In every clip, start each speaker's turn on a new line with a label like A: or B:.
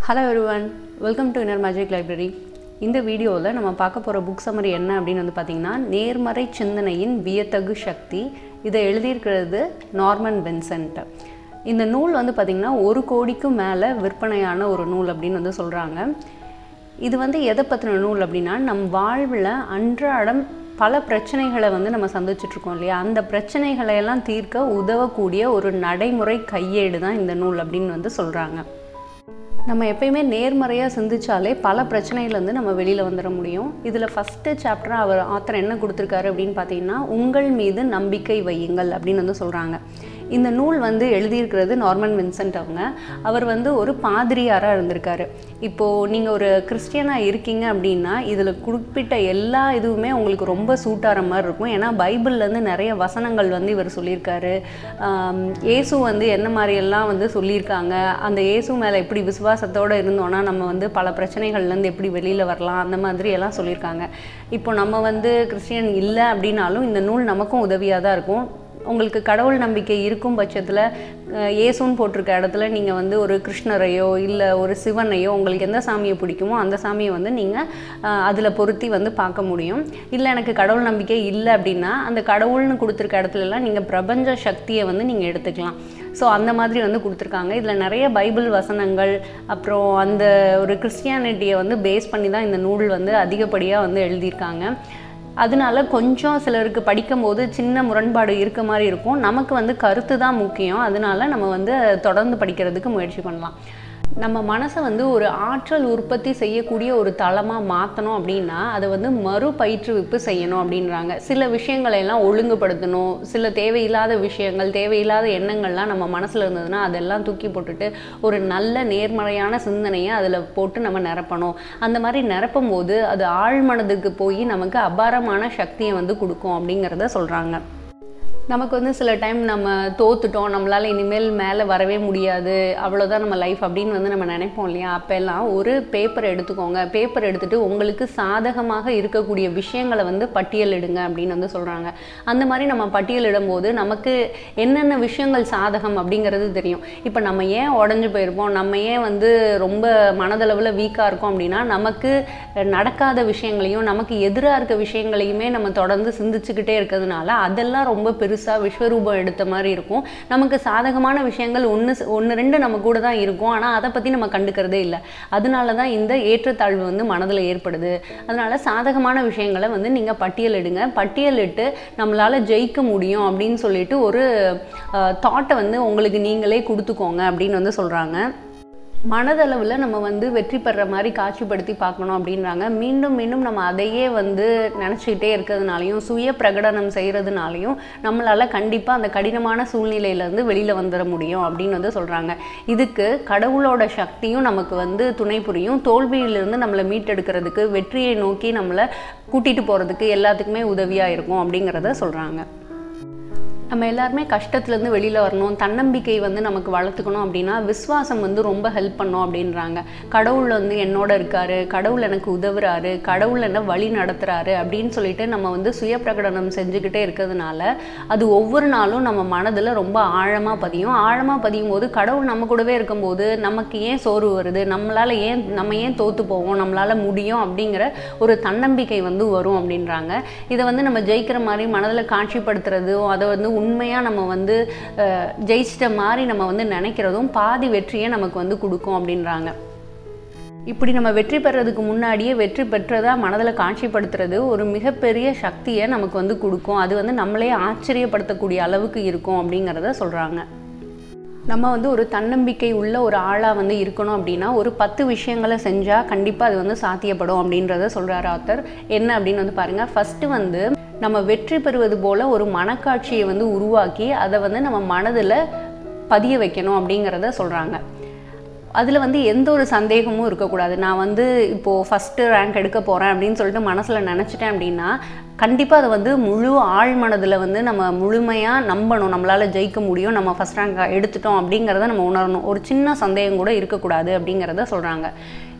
A: Hello everyone, welcome to Inner Magic Library. இந்த வீடியோவில் நம்ம பார்க்க போகிற புக் சம்மரி என்ன அப்படின்னு வந்து பார்த்திங்கன்னா நேர்மறை சிந்தனையின் வியத்தகு சக்தி. இதை எழுதியிருக்கிறது நார்மன் வின்சென்ட். இந்த நூல் வந்து பார்த்திங்கன்னா 1 கோடிக்கும் மேலே விற்பனையான ஒரு நூல் அப்படின்னு வந்து சொல்கிறாங்க. இது வந்து எதை பற்றின நூல் அப்படின்னா நம் வாழ்வில் அன்றாடம் பல பிரச்சனைகளை வந்து நம்ம சந்திச்சிட்ருக்கோம் இல்லையா, அந்த பிரச்சனைகளை எல்லாம் தீர்க்க உதவக்கூடிய ஒரு நடைமுறை கையேடு தான் இந்த நூல் அப்படின்னு வந்து சொல்கிறாங்க. நம்ம எப்பயுமே நேர்மறையாக சிந்திச்சாலே பல பிரச்சனையிலேருந்து நம்ம வெளியில் வந்துட முடியும். இதில் ஃபஸ்ட்டு சாப்டராக அவர் ஆத்தர் என்ன கொடுத்துருக்காரு அப்படின்னு பார்த்தீங்கன்னா, உங்கள் மீது நம்பிக்கை வையுங்கள் அப்படின்னு வந்து சொல்கிறாங்க. இந்த நூல் வந்து எழுதியிருக்கிறது நார்மன் வின்சென்ட். அவர் வந்து ஒரு பாதிரியாராக இருந்திருக்காரு. இப்போது நீங்கள் ஒரு கிறிஸ்டியனாக இருக்கீங்க அப்படின்னா இதில் குறிப்பிட்ட எல்லா இதுவுமே உங்களுக்கு ரொம்ப சூட்டாகிற மாதிரி இருக்கும். ஏன்னா பைபிள்லேருந்து நிறைய வசனங்கள் வந்து இவர் சொல்லியிருக்காரு. இயேசு வந்து என்ன மாதிரியெல்லாம் வந்து சொல்லியிருக்காங்க, அந்த இயேசு மேலே எப்படி விசுவாசத்தோடு இருந்தோன்னா நம்ம வந்து பல பிரச்சனைகள்லேருந்து எப்படி வெளியில் வரலாம், அந்த மாதிரி எல்லாம் சொல்லியிருக்காங்க. இப்போ நம்ம வந்து கிறிஸ்டியன் இல்லை அப்படின்னாலும் இந்த நூல் நமக்கும் உதவியாக தான் இருக்கும். உங்களுக்கு கடவுள் நம்பிக்கை இருக்கும் பட்சத்தில் இயேசுன்னு போட்டிருக்க இடத்துல நீங்கள் வந்து ஒரு கிருஷ்ணரையோ இல்லை ஒரு சிவனையோ உங்களுக்கு எந்த சாமியை பிடிக்குமோ அந்த சாமியை வந்து நீங்கள் அதில் பொருத்தி வந்து பார்க்க முடியும். இல்லை எனக்கு கடவுள் நம்பிக்கை இல்லை அப்படின்னா அந்த கடவுள்னு கொடுத்துருக்க இடத்துலலாம் நீங்கள் பிரபஞ்ச சக்தியை வந்து நீங்கள் எடுத்துக்கலாம். ஸோ அந்த மாதிரி வந்து கொடுத்துருக்காங்க. இதில் நிறைய பைபிள் வசனங்கள் அப்புறம் அந்த ஒரு கிறிஸ்டியானிட்டியை வந்து பேஸ் பண்ணி தான் இந்த நூல் வந்து அதிகப்படியாக வந்து எழுதியிருக்காங்க. அதனால கொஞ்சம் சிலருக்கு படிக்கும்போது சின்ன முரண்பாடு இருக்க மாதிரி இருக்கும். நமக்கு வந்து கருத்து தான் முக்கியம். அதனால நம்ம வந்து தொடர்ந்து படிக்கிறதுக்கு முயற்சி பண்ணலாம். நம்ம மனசை வந்து ஒரு ஆற்றல் உற்பத்தி செய்யக்கூடிய ஒரு தளமாக மாற்றணும் அப்படின்னா அதை வந்து மறுபயிற்றுவிப்பு செய்யணும் அப்படின்றாங்க. சில விஷயங்களை எல்லாம் ஒழுங்குபடுத்தணும். சில தேவையில்லாத விஷயங்கள், தேவையில்லாத எண்ணங்கள்லாம் நம்ம மனசில் இருந்ததுன்னா அதெல்லாம் தூக்கி போட்டுட்டு ஒரு நல்ல நேர்மறையான சிந்தனையை அதில் போட்டு நம்ம நிரப்பணும். அந்த மாதிரி நிரப்பும் போது அது ஆழ்மனதுக்கு போய் நமக்கு அபாரமான சக்தியை வந்து கொடுக்கும் அப்படிங்கிறத சொல்கிறாங்க. நமக்கு வந்து சில டைம் நம்ம தோத்துட்டோம், நம்மளால் இனிமேல் மேலே வரவே முடியாது, அவ்வளோதான் நம்ம லைஃப் அப்படின்னு வந்து நம்ம நினைப்போம் இல்லையா. அப்போல்லாம் ஒரு பேப்பர் எடுத்துக்கோங்க. பேப்பர் எடுத்துகிட்டு உங்களுக்கு சாதகமாக இருக்கக்கூடிய விஷயங்களை வந்து பட்டியலிடுங்க அப்படின்னு வந்து சொல்கிறாங்க. அந்த மாதிரி நம்ம பட்டியலிடும் போது நமக்கு என்னென்ன விஷயங்கள் சாதகம் அப்படிங்கிறது தெரியும். இப்போ நம்ம ஏன் உடஞ்சி போயிருப்போம், நம்ம ஏன் வந்து ரொம்ப மனதளவில் வீக்காக இருக்கோம் அப்படின்னா நமக்கு நடக்காத விஷயங்களையும் நமக்கு எதிராக இருக்க விஷயங்களையுமே நம்ம தொடர்ந்து சிந்திச்சுக்கிட்டே இருக்கிறதுனால அதெல்லாம் ரொம்ப விஸ்வரூபம் எடுத்த மாதிரி இருக்கும். நமக்கு சாதகமான விஷயங்கள் ஒன்று ரெண்டு நம்ம கூட தான் இருக்கும். ஆனால் அதை பற்றி நம்ம கண்டுக்கிறதே இல்லை. அதனால தான் இந்த ஏற்றத்தாழ்வு வந்து மனதில் ஏற்படுது. அதனால சாதகமான விஷயங்களை வந்து நீங்கள் பட்டியலிடுங்க. பட்டியலிட்டு நம்மளால் ஜெயிக்க முடியும் அப்படின்னு சொல்லிட்டு ஒரு தாட்டை வந்து உங்களுக்கு நீங்களே கொடுத்துக்கோங்க அப்படின்னு வந்து சொல்கிறாங்க. மனதளவில் நம்ம வந்து வெற்றி பெற மாதிரி காட்சிப்படுத்தி பார்க்கணும் அப்படின்றாங்க. மீண்டும் மீண்டும் நம்ம அதையே வந்து நினச்சிக்கிட்டே இருக்கிறதுனாலையும் சுய பிரகடனம் செய்கிறதுனாலையும் நம்மளால் கண்டிப்பாக அந்த கடினமான சூழ்நிலையிலேருந்து வெளியில் வந்துட முடியும் அப்படின்னு வந்து சொல்கிறாங்க. இதுக்கு கடவுளோட சக்தியும் நமக்கு வந்து துணை புரியும். தோல்வியிலிருந்து நம்மளை மீட்டெடுக்கிறதுக்கு, வெற்றியை நோக்கி நம்மளை கூட்டிகிட்டு போகிறதுக்கு எல்லாத்துக்குமே உதவியாக இருக்கும் அப்படிங்கிறத சொல்கிறாங்க. நம்ம எல்லாருமே கஷ்டத்துலேருந்து வெளியில் வரணும், தன்னம்பிக்கை வந்து நமக்கு வளர்த்துக்கணும் அப்படின்னா விஸ்வாசம் வந்து ரொம்ப ஹெல்ப் பண்ணோம் அப்படின்றாங்க. கடவுள் வந்து என்னோட இருக்காரு, கடவுள் எனக்கு உதவுறாரு, கடவுள் என்ன வழி நடத்துகிறாரு அப்படின்னு சொல்லிட்டு நம்ம வந்து சுய பிரகடனம் செஞ்சுக்கிட்டே இருக்கிறதுனால அது ஒவ்வொரு நாளும் நம்ம மனதில் ரொம்ப ஆழமாக பதியும். ஆழமாக பதியும் போது கடவுள் நம்ம கூடவே இருக்கும்போது நமக்கு ஏன் சோர்வு வருது, நம்ம ஏன் தோற்று போவோம், நம்மளால் முடியும் அப்படிங்கிற ஒரு தன்னம்பிக்கை வந்து வரும் அப்படின்றாங்க. இதை வந்து நம்ம ஜெயிக்கிற மாதிரி மனதில் காட்சிப்படுத்துறதும் அதை வந்து உண்மையாக நம்ம வந்து ஜெயிச்சிட்ட மாதிரி நம்ம வந்து நினைக்கிறதும் பாதி வெற்றியை நமக்கு வந்து கொடுக்கும் அப்படின்றாங்க. இப்படி நம்ம வெற்றி பெறதுக்கு முன்னாடியே வெற்றி பெற்றதாக மனதில் காட்சிப்படுத்துறது ஒரு மிகப்பெரிய சக்தியை நமக்கு வந்து கொடுக்கும். அது வந்து நம்மளே ஆச்சரியப்படுத்தக்கூடிய அளவுக்கு இருக்கும் அப்படிங்கிறத சொல்கிறாங்க. நம்ம வந்து ஒரு தன்னம்பிக்கை உள்ள ஒரு ஆளாக வந்து இருக்கணும் அப்படின்னா ஒரு 10 விஷயங்களை செஞ்சால் கண்டிப்பாக அது வந்து சாத்தியப்படும் அப்படின்றத சொல்கிறார் ஆத்தர். என்ன அப்படின்னு வந்து பாருங்கள். ஃபஸ்ட்டு வந்து நம்ம வெற்றி பெறுவது போல் ஒரு மனக்காட்சியை வந்து உருவாக்கி அதை வந்து நம்ம மனதில் பதிய வைக்கணும் அப்படிங்கிறத சொல்கிறாங்க. அதில் வந்து எந்த ஒரு சந்தேகமும் இருக்கக்கூடாது. நான் வந்து இப்போது ஃபஸ்ட்டு ரேங்க் எடுக்க போகிறேன் அப்படின்னு சொல்லிட்டு மனசில் நினச்சிட்டேன் அப்படின்னா கண்டிப்பாக அதை வந்து முழு ஆழ் மனதில் வந்து நம்ம முழுமையாக நம்பணும், நம்மளால் ஜெயிக்க முடியும், நம்ம ஃபஸ்ட் ரேங்க் எடுத்துட்டோம் அப்படிங்கிறத நம்ம உணரணும். ஒரு சின்ன சந்தேகம் கூட இருக்கக்கூடாது அப்படிங்கிறத சொல்கிறாங்க.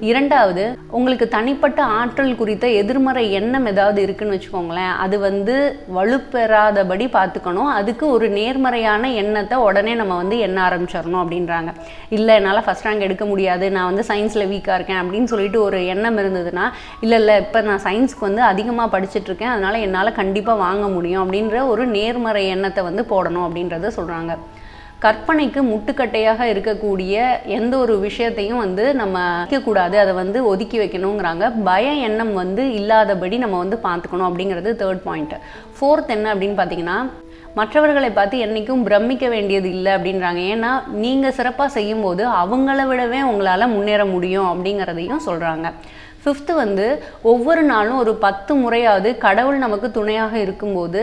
A: இரண்டாவது, உங்களுக்கு தனிப்பட்ட ஆற்றல் குறித்த எதிர்மறை எண்ணம் ஏதாவது இருக்குன்னு வச்சுக்கோங்களேன், அது வந்து வலுப்பெறாதபடி பார்த்துக்கணும். அதுக்கு ஒரு நேர்மறையான எண்ணத்தை உடனே நம்ம வந்து எண்ண ஆரம்பிச்சிடணும் அப்படின்றாங்க. இல்லை என்னால் ஃபஸ்ட் ரேங்க் எடுக்க முடியாது, நான் வந்து சயின்ஸில் வீக்காக இருக்கேன் அப்படின்னு சொல்லிட்டு ஒரு எண்ணம் இருந்ததுன்னா, இல்லை இப்போ நான் சயின்ஸ்க்கு வந்து அதிகமாக படிச்சுட்ருக்கேன், அதனால் என்னால் கண்டிப்பாக வாங்க முடியும் அப்படின்ற ஒரு நேர்மறை எண்ணத்தை வந்து போடணும் அப்படின்றத சொல்கிறாங்க. கற்பனைக்கு முட்டுக்கட்டையாக இருக்கக்கூடிய எந்த ஒரு விஷயத்தையும் வந்து நம்ம வைக்கக்கூடாது, அதை வந்து ஒதுக்கி வைக்கணுங்கிறாங்க. பய எண்ணம் வந்து இல்லாதபடி நம்ம வந்து பார்த்துக்கணும் அப்படிங்கிறது 3rd பாயிண்ட். 4th என்ன அப்படின்னு பார்த்தீங்கன்னா, மற்றவர்களை பார்த்து என்றைக்கும் பிரமிக்க வேண்டியது இல்லை அப்படின்றாங்க. ஏன்னா நீங்கள் சிறப்பாக செய்யும்போது அவங்கள விடவே உங்களால் முன்னேற முடியும் அப்படிங்கிறதையும் சொல்கிறாங்க. 5th வந்து ஒவ்வொரு நாளும் ஒரு 10 முறையாவது கடவுள் நமக்கு துணையாக இருக்கும்போது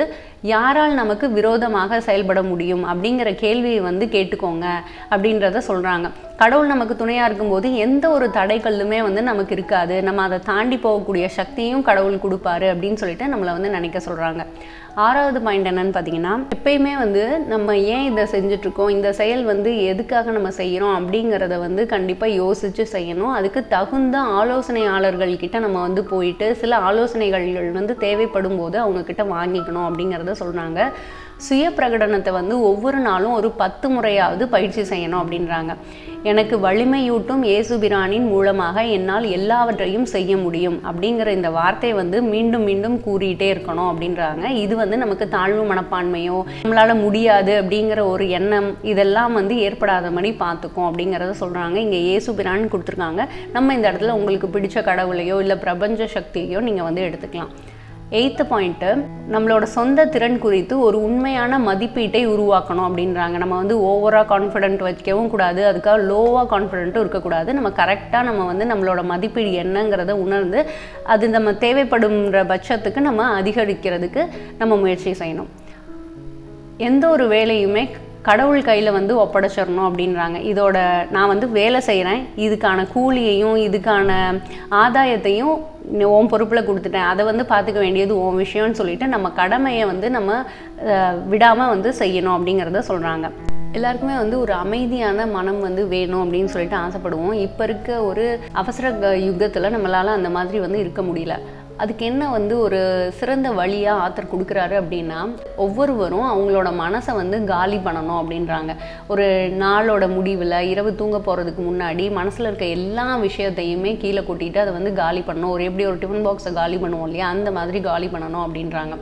A: யாரால் நமக்கு விரோதமாக செயல்பட முடியும் அப்படிங்கிற கேள்வியை வந்து கேட்டுக்கோங்க அப்படின்றத சொல்கிறாங்க. கடவுள் நமக்கு துணையாக இருக்கும்போது எந்த ஒரு தடைகளுமே வந்து நமக்கு இருக்காது, நம்ம அதை தாண்டி போகக்கூடிய சக்தியும் கடவுள் கொடுப்பாரு அப்படின்னு சொல்லிட்டு நம்மளை வந்து நினைக்க சொல்கிறாங்க. 6வது பாயிண்ட் என்னன்னு பார்த்தீங்கன்னா, எப்பயுமே வந்து நம்ம ஏன் இதை செஞ்சிட்ருக்கோம், இந்த செயல் வந்து எதுக்காக நம்ம செய்கிறோம் அப்படிங்கிறத வந்து கண்டிப்பாக யோசித்து செய்யணும். அதுக்கு தகுந்த ஆலோசனையாளர்கள்கிட்ட நம்ம வந்து போயிட்டு சில ஆலோசனைகள் வந்து தேவைப்படும் போது அவங்கக்கிட்ட வாங்கிக்கணும் அப்படிங்கிறத சொல்கிறாங்க. சுய பிரகடனத்தை வந்து ஒவ்வொரு நாளும் ஒரு 10 முறையாவது பயிற்சி செய்யணும் அப்படின்றாங்க. எனக்கு வலிமையூட்டும் இயேசுபிரானின் மூலமாக என்னால் எல்லாவற்றையும் செய்ய முடியும் அப்படிங்கிற இந்த வார்த்தை வந்து மீண்டும் மீண்டும் கூறிகிட்டே இருக்கணும் அப்படின்றாங்க. இது வந்து நமக்கு தாழ்வு மனப்பான்மையோ நம்மளால் முடியாது அப்படிங்கிற ஒரு எண்ணம் இதெல்லாம் வந்து ஏற்படாத மாதிரி பார்த்துக்கும் அப்படிங்கிறத சொல்கிறாங்க. இங்கே இயேசுபிரான் கொடுத்துருக்காங்க. நம்ம இந்த இடத்துல உங்களுக்கு பிடிச்ச கடவுளையோ இல்லை பிரபஞ்ச சக்தியையோ நீங்கள் வந்து எடுத்துக்கலாம். 8th பாயிண்ட்டு, நம்மளோட சொந்த திறன் குறித்து ஒரு உண்மையான மதிப்பீட்டை உருவாக்கணும் அப்படின்றாங்க. நம்ம வந்து ஓவராக கான்ஃபிடென்ட் வைக்கவும் கூடாது, அதுக்காக லோவாக கான்ஃபிடென்ட்டும் இருக்கக்கூடாது. நம்ம கரெக்டாக நம்ம வந்து நம்மளோட மதிப்பீடு என்னங்கிறத உணர்ந்து அது நம்ம தேவைப்படும்ன்ற பட்சத்துக்கு நம்ம அதிகரிக்கிறதுக்கு நம்ம முயற்சி செய்யணும். எந்த ஒரு வேலையுமே கடவுள் கையில் வந்து ஒப்படைச்சிடணும் அப்படின்றாங்க. இதோட நான் வந்து வேலை செய்கிறேன், இதுக்கான கூலியையும் இதுக்கான ஆதாயத்தையும் உன் பொறுப்பில் கொடுத்துட்டேன், அதை வந்து பார்த்துக்க வேண்டியது உன் விஷயம்னு சொல்லிட்டு நம்ம கடமையை வந்து நம்ம விடாமல் வந்து செய்யணும் அப்படிங்கிறத சொல்கிறாங்க. எல்லாருக்குமே வந்து ஒரு அமைதியான மனம் வந்து வேணும் அப்படின்னு சொல்லிட்டு ஆசைப்படுவோம். இப்போ இருக்க ஒரு அவசர யுகத்தில் நம்மளால் அந்த மாதிரி வந்து இருக்க முடியல. அதுக்கு என்ன வந்து ஒரு சிறந்த வழியாக ஆத்தர் கொடுக்குறாரு அப்படின்னா, ஒவ்வொருவரும் அவங்களோட மனசை வந்து காலி பண்ணணும் அப்படின்றாங்க. ஒரு நாளோட முடிவில் இரவு தூங்க போகிறதுக்கு முன்னாடி மனசில் இருக்க எல்லா விஷயத்தையுமே கீழே கொட்டிட்டு அதை வந்து காலி பண்ணணும். எப்படி ஒரு டிஃபன் பாக்ஸை காலி பண்ணுவோம் இல்லையா, அந்த மாதிரி காலி பண்ணணும் அப்படின்றாங்க.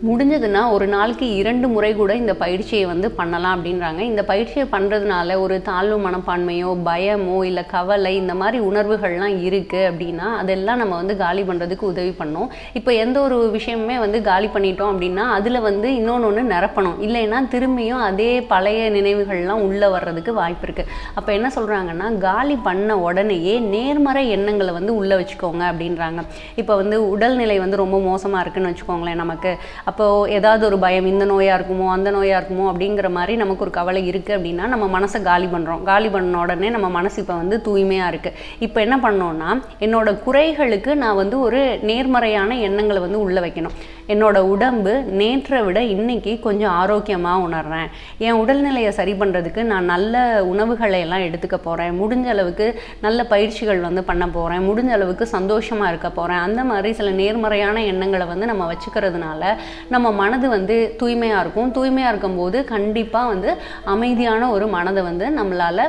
A: முடிஞ்சதுன்னா ஒரு நாளைக்கு 2 முறை கூட இந்த பயிற்சியை வந்து பண்ணலாம் அப்படின்றாங்க. இந்த பயிற்சியை பண்ணுறதுனால ஒரு தாழ்வு மனப்பான்மையோ பயமோ இல்லை கவலை இந்த மாதிரி உணர்வுகள்லாம் இருக்குது அப்படின்னா அதெல்லாம் நம்ம வந்து காலி பண்ணுறதுக்கு உதவி பண்ணோம். இப்போ எந்த ஒரு விஷயமுமே வந்து காலி பண்ணிட்டோம் அப்படின்னா அதில் வந்து இன்னொன்று நிரப்பணும், இல்லைன்னா திரும்பியும் அதே பழைய நினைவுகள்லாம் உள்ளே வர்றதுக்கு வாய்ப்பு இருக்குது. அப்போ என்ன சொல்கிறாங்கன்னா, காலி பண்ண உடனேயே நேர்மறை எண்ணங்களை வந்து உள்ளே வச்சுக்கோங்க அப்படின்றாங்க. இப்போ வந்து உடல்நிலை வந்து ரொம்ப மோசமாக இருக்குன்னு வச்சுக்கோங்களேன், நமக்கு அப்போது ஏதாவது ஒரு பயம், இந்த நோயாக இருக்குமோ அந்த நோயாக இருக்குமோ அப்படிங்கிற மாதிரி நமக்கு ஒரு கவலை இருக்குது அப்படின்னா நம்ம மனசை காலி பண்ணுறோம். காலி பண்ண உடனே நம்ம மனசு இப்போ வந்து தூய்மையாக இருக்குது. இப்போ என்ன பண்ணோன்னா, என்னோட குறைகளுக்கு நான் வந்து ஒரு நேர்மறையான எண்ணங்களை வந்து உள்ளே வைக்கணும். என்னோட உடம்பு நேற்றை விட இன்னைக்கு கொஞ்சம் ஆரோக்கியமாக உணர்றேன், என் உடல்நிலையை சரி பண்ணுறதுக்கு நான் நல்ல உணவுகளை எல்லாம் எடுத்துக்க போகிறேன், முடிஞ்ச அளவுக்கு நல்ல பயிற்சிகள் வந்து பண்ண போகிறேன், முடிஞ்ச அளவுக்கு சந்தோஷமாக இருக்க போகிறேன். அந்த மாதிரி சில நேர்மறையான எண்ணங்களை வந்து நம்ம வச்சுக்கிறதுனால நம்ம மனது வந்து தூய்மையாக இருக்கும். தூய்மையாக இருக்கும்போது கண்டிப்பாக வந்து அமைதியான ஒரு மனதை வந்து நம்மளால்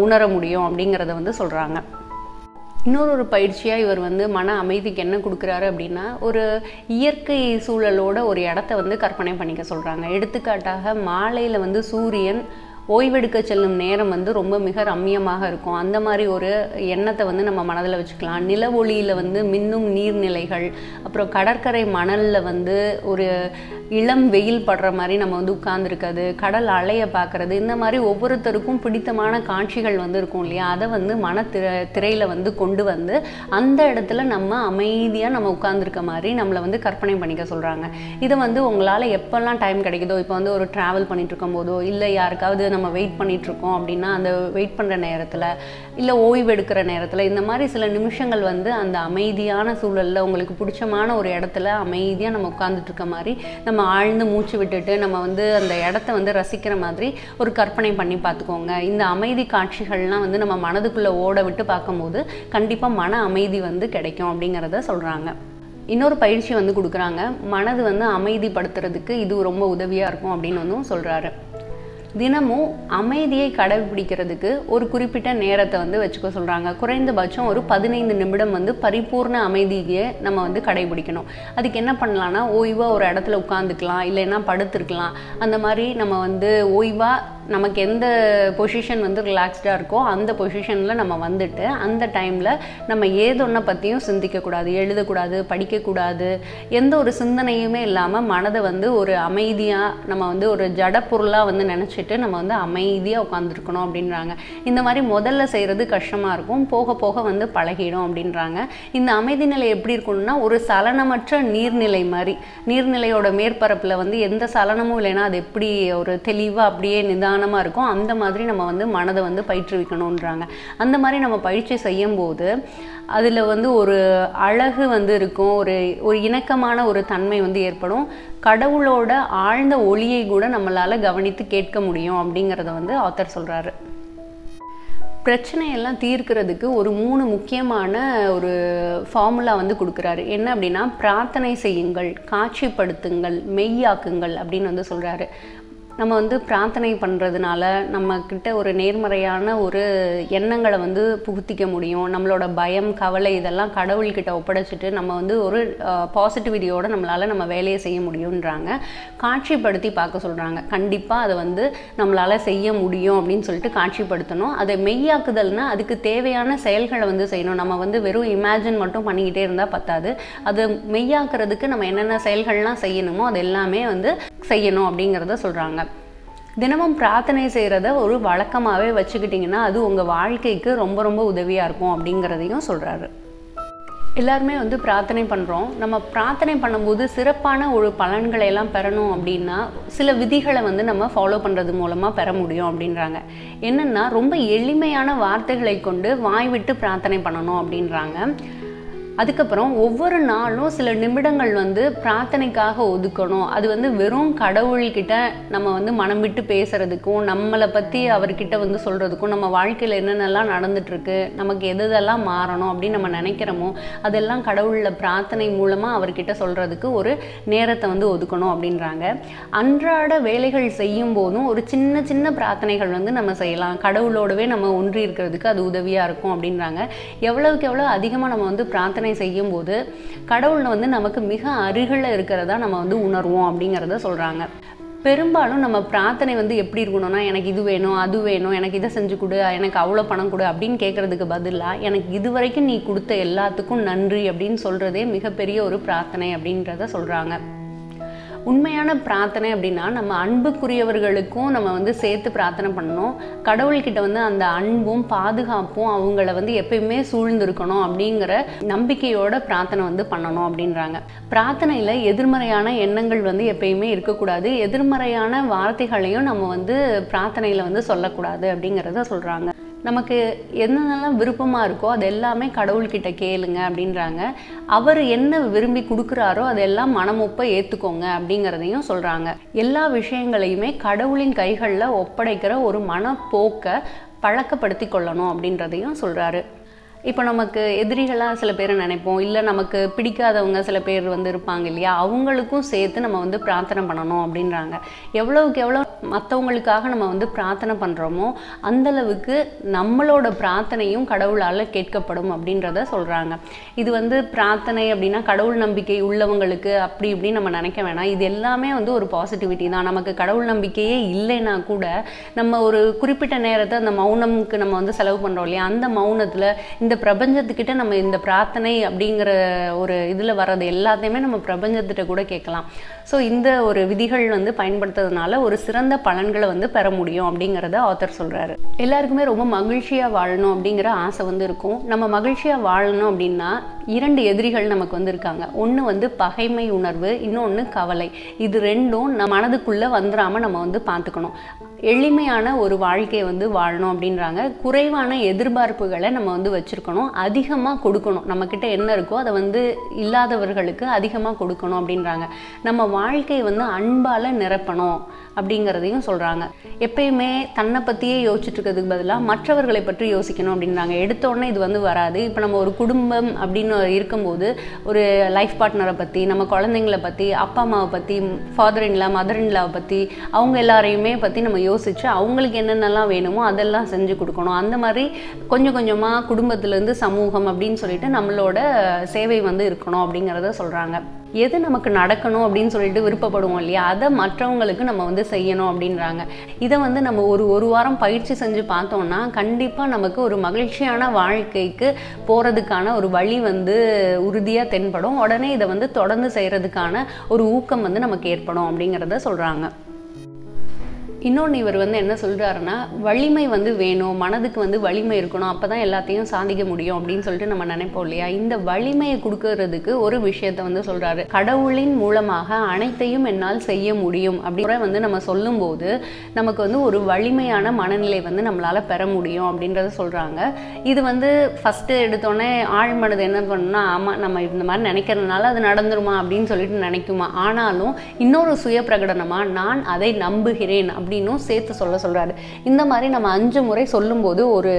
A: உணர முடியும் அப்படிங்கிறத வந்து சொல்கிறாங்க. இன்னொரு பயிற்சியாக இவர் வந்து மன அமைதிக்கு என்ன கொடுக்குறாரு அப்படின்னா, ஒரு இயற்கை சூழலோட ஒரு இடத்த வந்து கற்பனை பண்ணிக்க சொல்கிறாங்க. எடுத்துக்காட்டாக மாலையில் வந்து சூரியன் ஓய்வெடுக்க செல்லும் நேரம் வந்து ரொம்ப மிக ரம்மியமாக இருக்கும். அந்த மாதிரி ஒரு எண்ணத்தை வந்து நம்ம மனதில் வச்சுக்கலாம். நில ஒளியில் வந்து மின்னும் நீர்நிலைகள், அப்புறம் கடற்கரை மணலில் வந்து ஒரு இளம் வெயில் படுற மாதிரி நம்ம வந்து உட்கார்ந்துருக்கிறது, கடல் அலையை பார்க்குறது, இந்த மாதிரி ஒவ்வொருத்தருக்கும் பிடித்தமான காட்சிகள் வந்து இருக்கும் இல்லையா, அதை வந்து திரையில் வந்து கொண்டு வந்து அந்த இடத்துல நம்ம அமைதியாக நம்ம உட்கார்ந்துருக்க மாதிரி நம்மளை வந்து கற்பனை பண்ணிக்க சொல்கிறாங்க. இதை வந்து உங்களால் எப்போல்லாம் டைம் கிடைக்குதோ, இப்போ வந்து ஒரு ட்ராவல் பண்ணிட்டு இருக்கும் போதோ இல்லை யாருக்காவது நம்ம வெயிட் பண்ணிகிட்ருக்கோம் அப்படின்னா அந்த வெயிட் பண்ணுற நேரத்தில், இல்லை ஓய்வு எடுக்கிற நேரத்தில், இந்த மாதிரி சில நிமிஷங்கள் வந்து அந்த அமைதியான சூழலில் உங்களுக்கு பிடிச்சமான ஒரு இடத்துல அமைதியாக நம்ம உட்காந்துட்ருக்க மாதிரி நம்ம ஆழ்ந்து மூச்சு விட்டுட்டு நம்ம வந்து அந்த இடத்த வந்து ரசிக்கிற மாதிரி ஒரு கற்பனை பண்ணி பார்த்துக்கோங்க. இந்த அமைதி காட்சிகள்லாம் வந்து நம்ம மனதுக்குள்ளே ஓட விட்டு பார்க்கும்போது கண்டிப்பாக மன அமைதி வந்து கிடைக்கும் அப்படிங்கிறத சொல்கிறாங்க. இன்னொரு பயிற்சி வந்து கொடுக்குறாங்க. மனது வந்து அமைதிப்படுத்துறதுக்கு இது ரொம்ப உதவியாக இருக்கும் அப்படின்னு வந்து சொல்கிறாரு. தினமும் அமைதியை கடைபிடிக்கிறதுக்கு ஒரு குறிப்பிட்ட நேரத்தை வந்து வச்சுக்க சொல்கிறாங்க. குறைந்தபட்சம் ஒரு 15 நிமிடம் வந்து பரிபூர்ண அமைதியை நம்ம வந்து கடைபிடிக்கணும். அதுக்கு என்ன பண்ணலான்னா, ஓய்வாக ஒரு இடத்துல உட்காந்துக்கலாம், இல்லைன்னா படுத்துருக்கலாம். அந்த மாதிரி நம்ம வந்து ஓய்வாக நமக்கு எந்த பொசிஷன் வந்து ரிலாக்ஸ்டாக இருக்கோ அந்த பொசிஷனில் நம்ம வந்துட்டு அந்த டைமில் நம்ம ஏதொன்றை பற்றியும் சிந்திக்கக்கூடாது, எழுதக்கூடாது, படிக்கக்கூடாது. எந்த ஒரு சிந்தனையுமே இல்லாமல் மனதை வந்து ஒரு அமைதியாக நம்ம வந்து ஒரு ஜடப்பொருளாக வந்து நினச்சிட்டு நம்ம வந்து அமைதியாக உட்காந்துருக்கணும் அப்படின்றாங்க. இந்த மாதிரி முதல்ல செய்கிறது கஷ்டமாக இருக்கும், போக போக வந்து பழகிடும் அப்படின்றாங்க. இந்த அமைதி நிலை எப்படி இருக்கணும்னா, ஒரு சலனமற்ற நீர்நிலை மாதிரி, நீர்நிலையோட மேற்பரப்பில் வந்து எந்த சலனமும் இல்லைன்னா அது எப்படி ஒரு தெளிவாக அப்படியே நிதானமாக இருக்கும், அந்த மாதிரி நம்ம வந்து மனதை வந்து பயிற்றுவிக்கணுன்றாங்க. அந்த மாதிரி நம்ம பயிற்சி செய்யும்போது அதில் வந்து ஒரு அழகு வந்து இருக்கும், ஒரு இணக்கமான ஒரு தன்மை வந்து ஏற்படும். கடவுளோட ஆழ்ந்த ஒளியை கூட நம்மளால் கவனித்து கேட்க முடியும் அப்படிங்கிறத வந்து ஆத்தர் சொல்கிறாரு. பிரச்சனையெல்லாம் தீர்க்கிறதுக்கு ஒரு 3 முக்கியமான ஒரு ஃபார்முலா வந்து கொடுக்குறாரு. என்ன அப்படின்னா, பிரார்த்தனை செய்யுங்கள், காட்சிப்படுத்துங்கள், மெய்யாக்குங்கள் அப்படின்னு வந்து சொல்கிறாரு. நம்ம வந்து பிரார்த்தனை பண்ணுறதுனால நம்மக்கிட்ட ஒரு நேர்மறையான ஒரு எண்ணங்களை வந்து புகுத்திக்க முடியும். நம்மளோட பயம், கவலை இதெல்லாம் கடவுள்கிட்ட ஒப்படைச்சிட்டு நம்ம வந்து ஒரு பாசிட்டிவிட்டியோடு நம்மளால் நம்ம வேலையை செய்ய முடியுன்றாங்க. காட்சிப்படுத்தி பார்க்க சொல்கிறாங்க. கண்டிப்பாக அதை வந்து நம்மளால் செய்ய முடியும் அப்படின்னு சொல்லிட்டு காட்சிப்படுத்தணும். அதை மெய்யாக்குதல்னா அதுக்கு தேவையான செயல்களை வந்து செய்யணும். நம்ம வந்து வெறும் இமேஜின் மட்டும் பண்ணிக்கிட்டே இருந்தால் பத்தாது. அதை மெய்யாக்குறதுக்கு நம்ம என்னென்ன செயல்கள்லாம் செய்யணுமோ அது எல்லாமே வந்து செய்யணும் அப்படிங்கிறத சொல்கிறாங்க. தினமும் பிரார்த்தனை செய்கிறத ஒரு வழக்கமாகவே வச்சுக்கிட்டிங்கன்னா அது உங்கள் வாழ்க்கைக்கு ரொம்ப ரொம்ப உதவியாக இருக்கும் அப்படிங்கிறதையும் சொல்கிறாரு. எல்லாருமே வந்து பிரார்த்தனை பண்ணுறோம். நம்ம பிரார்த்தனை பண்ணும்போது சிறப்பான ஒரு பலன்களை எல்லாம் பெறணும் அப்படின்னா சில விதிகளை வந்து நம்ம ஃபாலோ பண்ணுறது மூலமாக பெற முடியும் அப்படின்றாங்க. என்னென்னா, ரொம்ப எளிமையான வார்த்தைகளை கொண்டு வாய் விட்டு பிரார்த்தனை பண்ணணும் அப்படின்றாங்க. அதுக்கப்புறம் ஒவ்வொரு நாளும் சில நிமிடங்கள் வந்து பிரார்த்தனைக்காக ஒதுக்கணும். அது வந்து வெறும் கடவுள்கிட்ட நம்ம வந்து மனம் விட்டு பேசுறதுக்கும், நம்மளை பற்றி அவர்கிட்ட வந்து சொல்கிறதுக்கும், நம்ம வாழ்க்கையில் என்னென்னலாம் நடந்துட்டுருக்கு, நமக்கு எதெல்லாம் மாறணும் அப்படின்னு நம்ம நினைக்கிறோமோ அதெல்லாம் கடவுளில் பிரார்த்தனை மூலமாக அவர்கிட்ட சொல்கிறதுக்கு ஒரு நேரத்தை வந்து ஒதுக்கணும் அப்படின்றாங்க. அன்றாட வேலைகள் செய்யும் போதும் ஒரு சின்ன சின்ன பிரார்த்தனைகள் வந்து நம்ம செய்யலாம். கடவுளோடவே நம்ம ஒன்றி இருக்கிறதுக்கு அது உதவியாக இருக்கும் அப்படின்றாங்க. எவ்வளவுக்கு எவ்வளோ அதிகமாக நம்ம வந்து பிரார்த்தனை செய்யும் போது கடவுள் வந்து நமக்கு மிக அருகில் இருக்கிறதா நம்ம வந்து உணர்வோம் அப்படிங்கிறத சொல்றாங்க. பெரும்பாலும் நம்ம பிரார்த்தனை வந்து எப்படி இருக்கணும்னா, எனக்கு இது வேணும், அது வேணும், எனக்கு இதை செஞ்சு கொடு, எனக்கு அவ்வளோ பணம் கொடு அப்படின்னு கேட்கறதுக்கு பதிலாக எனக்கு இது வரைக்கும் நீ கொடுத்த எல்லாத்துக்கும் நன்றி அப்படின்னு சொல்றதே மிகப்பெரிய ஒரு பிரார்த்தனை அப்படின்றத சொல்றாங்க. உண்மையான பிரார்த்தனை அப்படின்னா நம்ம அன்புக்குரியவர்களுக்கும் நம்ம வந்து சேர்த்து பிரார்த்தனை பண்ணணும். கடவுள்கிட்ட வந்து அந்த அன்பும் பாதுகாப்பும் அவங்கள வந்து எப்பயுமே சூழ்ந்திருக்கணும் அப்படிங்கிற நம்பிக்கையோட பிரார்த்தனை வந்து பண்ணணும் அப்படின்றாங்க. பிரார்த்தனையில் எதிர்மறையான எண்ணங்கள் வந்து எப்பயுமே இருக்கக்கூடாது. எதிர்மறையான வார்த்தைகளையும் நம்ம வந்து பிரார்த்தனையில் வந்து சொல்லக்கூடாது அப்படிங்கிறத சொல்கிறாங்க. நமக்கு என்னென்னலாம் விருப்பமாக இருக்கோ அது எல்லாமே கடவுள்கிட்ட கேளுங்க அப்படின்றாங்க. அவர் என்ன விரும்பி கொடுக்குறாரோ அதெல்லாம் மனமொப்ப ஏற்றுக்கோங்க அப்படிங்கிறதையும் சொல்கிறாங்க. எல்லா விஷயங்களையுமே கடவுளின் கைகளில் ஒப்படைக்கிற ஒரு மனப்போக்கை பழக்கப்படுத்தி கொள்ளணும் அப்படின்றதையும் சொல்கிறாரு. இப்போ நமக்கு எதிரிகளாக சில பேரை நினைப்போம், இல்லை நமக்கு பிடிக்காதவங்க சில பேர் வந்து இருப்பாங்க இல்லையா, அவங்களுக்கும் சேர்த்து நம்ம வந்து பிரார்த்தனை பண்ணணும் அப்படின்றாங்க. எவ்வளவுக்கு எவ்வளோ மற்றவங்களுக்காக நம்ம வந்து பிரார்த்தனை பண்ணுறோமோ அந்தளவுக்கு நம்மளோட பிரார்த்தனையும் கடவுளால் கேட்கப்படும் அப்படின்றத சொல்கிறாங்க. இது வந்து பிரார்த்தனை அப்படின்னா கடவுள் நம்பிக்கை உள்ளவங்களுக்கு அப்படி இப்படின்னு நம்ம நினைக்க வேணாம். இது எல்லாமே வந்து ஒரு பாசிட்டிவிட்டி தான். நமக்கு கடவுள் நம்பிக்கையே இல்லைன்னா கூட நம்ம ஒரு குறிப்பிட்ட நேரத்தை அந்த மௌனமுக்கு நம்ம வந்து செலவு பண்ணுறோம் இல்லையா, அந்த மௌனத்தில் இந்த பிரபஞ்சத்துக்கிட்ட நம்ம இந்த பிரார்த்தனை அப்படிங்கிற ஒரு இதில் வர்றது எல்லாத்தையுமே நம்ம பிரபஞ்சத்திட்ட கூட கேட்கலாம். ஸோ இந்த ஒரு விதிகள் வந்து பயன்படுத்துறதுனால ஒரு சிறந்த சிறந்த பலன்களை வந்து பெற முடியும் அப்படிங்கிறத ஆத்தர் சொல்றாரு. எல்லாருக்குமே ரொம்ப மகிழ்ச்சியா வாழணும் அப்படிங்கிற ஆசை வந்து இருக்கும். நம்ம மகிழ்ச்சியா வாழணும் அப்படின்னா 2 எதிரிகள் நமக்கு வந்து இருக்காங்க. ஒன்று வந்து பகைமை உணர்வு, இன்னொன்று கவலை. இது ரெண்டும் நம்ம மனதுக்குள்ள வந்துடாம நம்ம வந்து பார்த்துக்கணும். எளிமையான ஒரு வாழ்க்கையை வந்து வாழணும் அப்படின்றாங்க. குறைவான எதிர்பார்ப்புகளை நம்ம வந்து வச்சிருக்கணும், அதிகமாக கொடுக்கணும். நம்மக்கிட்ட என்ன இருக்கோ அதை வந்து இல்லாதவர்களுக்கு அதிகமாக கொடுக்கணும் அப்படின்றாங்க. நம்ம வாழ்க்கையை வந்து அன்பால் நிரப்பணும் அப்படிங்கிறதையும் சொல்கிறாங்க. எப்பயுமே தன்னை பற்றியே யோசிச்சுட்டு இருக்கிறதுக்கு பதிலாக மற்றவர்களை பற்றி யோசிக்கணும் அப்படின்றாங்க. எடுத்தோடனே இது வந்து வராது. இப்போ நம்ம ஒரு குடும்பம் அப்படின்னு இருக்கும்போது ஒரு லைஃப் பார்ட்னரை பற்றி, நம்ம குழந்தைங்களை பற்றி, அப்பா அம்மாவை பற்றி, ஃபாதர் இன்லா மதர் இன்லாவை பற்றி, அவங்க எல்லாரையுமே பற்றி நம்ம யோசிச்சு அவங்களுக்கு என்னென்னலாம் வேணுமோ அதெல்லாம் செஞ்சு கொடுக்கணும். அந்த மாதிரி கொஞ்சம் கொஞ்சமாக குடும்பத்திலேருந்து சமூகம் அப்படின்னு சொல்லிட்டு நம்மளோட சேவை வந்து இருக்கணும் அப்படிங்கிறத சொல்கிறாங்க. எது நமக்கு நடக்கணும் அப்படின்னு சொல்லிட்டு விருப்பப்படுவோம் இல்லையா, அதை மற்றவங்களுக்கு நம்ம வந்து செய்யணும் அப்படின்றாங்க. இதை வந்து நம்ம ஒரு வாரம் பயிற்சி செஞ்சு பார்த்தோம்னா கண்டிப்பாக நமக்கு ஒரு மகிழ்ச்சியான வாழ்க்கைக்கு போகிறதுக்கான ஒரு வழி வந்து உறுதியாக தென்படும். உடனே இதை வந்து தொடர்ந்து செய்கிறதுக்கான ஒரு ஊக்கம் வந்து நமக்கு ஏற்படும் அப்படிங்கிறத சொல்கிறாங்க. இன்னொன்று இவர் வந்து என்ன சொல்கிறாருன்னா, வலிமை வந்து வேணும், மனதுக்கு வந்து வலிமை இருக்கணும், அப்போ தான் எல்லாத்தையும் சாதிக்க முடியும் அப்படின்னு சொல்லிட்டு நம்ம நினைப்போம் இல்லையா. இந்த வலிமையை கொடுக்கறதுக்கு ஒரு விஷயத்த வந்து சொல்கிறாரு. கடவுளின் மூலமாக அனைத்தையும் என்னால் செய்ய முடியும் அப்படிங்கிற வந்து நம்ம சொல்லும்போது நமக்கு வந்து ஒரு வலிமையான மனநிலை வந்து நம்மளால் பெற முடியும் அப்படின்றத சொல்கிறாங்க. இது வந்து ஃபஸ்ட்டு எடுத்தோடனே ஆழ்மனது என்ன பண்ணணும்னா, ஆமாம் நம்ம இந்த மாதிரி நினைக்கிறதுனால அது நடந்துருமா அப்படின்னு சொல்லிட்டு நினைக்குமா. ஆனாலும் இன்னொரு சுய பிரகடனமாக நான் அதை நம்புகிறேன் அப்படின்னும் சேர்த்து சொல்கிறாரு. இந்த மாதிரி நம்ம 5 முறை சொல்லும்போது ஒரு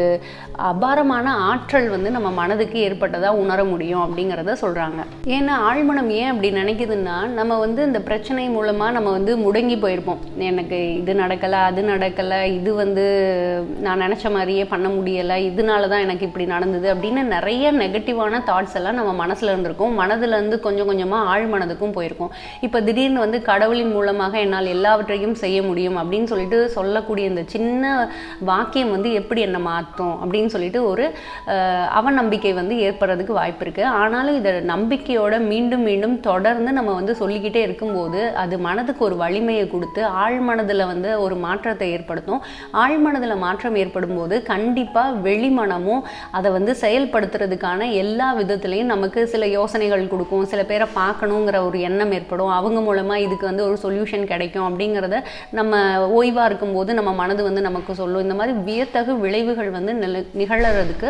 A: அபாரமான ஆற்றல் வந்து நம்ம மனதுக்கு ஏற்பட்டதாக உணர முடியும் அப்படிங்கிறத சொல்கிறாங்க. ஏன்னா ஆழ்மனம் ஏன் அப்படி நினைக்குதுன்னா, நம்ம வந்து இந்த பிரச்சனை மூலமாக நம்ம வந்து முடங்கி போயிருப்போம். எனக்கு இது நடக்கலை, அது நடக்கலை, இது வந்து நான் நினச்ச மாதிரியே பண்ண முடியலை, இதனால தான் எனக்கு இப்படி நடந்தது அப்படின்னு நிறைய நெகட்டிவான தாட்ஸ் எல்லாம் நம்ம மனசில் இருந்திருக்கும். மனதுலேருந்து கொஞ்சம் கொஞ்சமாக ஆழ்மனதுக்கும் போயிருக்கும். இப்போ திடீர்னு வந்து கடவுளின் மூலமாக என்னால் எல்லாவற்றையும் செய்ய முடியும் அப்படின்னு சொல்லிட்டு சொல்லக்கூடிய இந்த சின்ன வாக்கியம் வந்து எப்படி என்ன மாற்றும் அப்படின்னு சொல்லிட்டு ஒரு அவநம்பிக்கை வந்து ஏற்படுறதுக்கு வாய்ப்பு இருக்குது. ஆனாலும் இதை நம்பிக்கையோட மீண்டும் மீண்டும் தொடர்ந்து நம்ம வந்து சொல்லிக்கிட்டே இருக்கும்போது அது மனதுக்கு ஒரு வலிமையை கொடுத்து ஆழ்மனதில் வந்து ஒரு மாற்றத்தை ஏற்படுத்தும். ஆழ்மனதில் மாற்றம் ஏற்படும் போது கண்டிப்பாக வெளிமனமும் அதை வந்து செயல்படுத்துறதுக்கான எல்லா விதத்துலையும் நமக்கு சில யோசனைகள் கொடுக்கும். சில பேரை பார்க்கணுங்கிற ஒரு எண்ணம் ஏற்படும். அவங்க மூலமாக இதுக்கு வந்து ஒரு சொல்யூஷன் கிடைக்கும் அப்படிங்கிறத நம்ம ஓய்வாக இருக்கும்போது நம்ம மனது வந்து நமக்கு சொல்லும். இந்த மாதிரி வியத்தகு விளைவுகள் வந்து நிகழறதுக்கு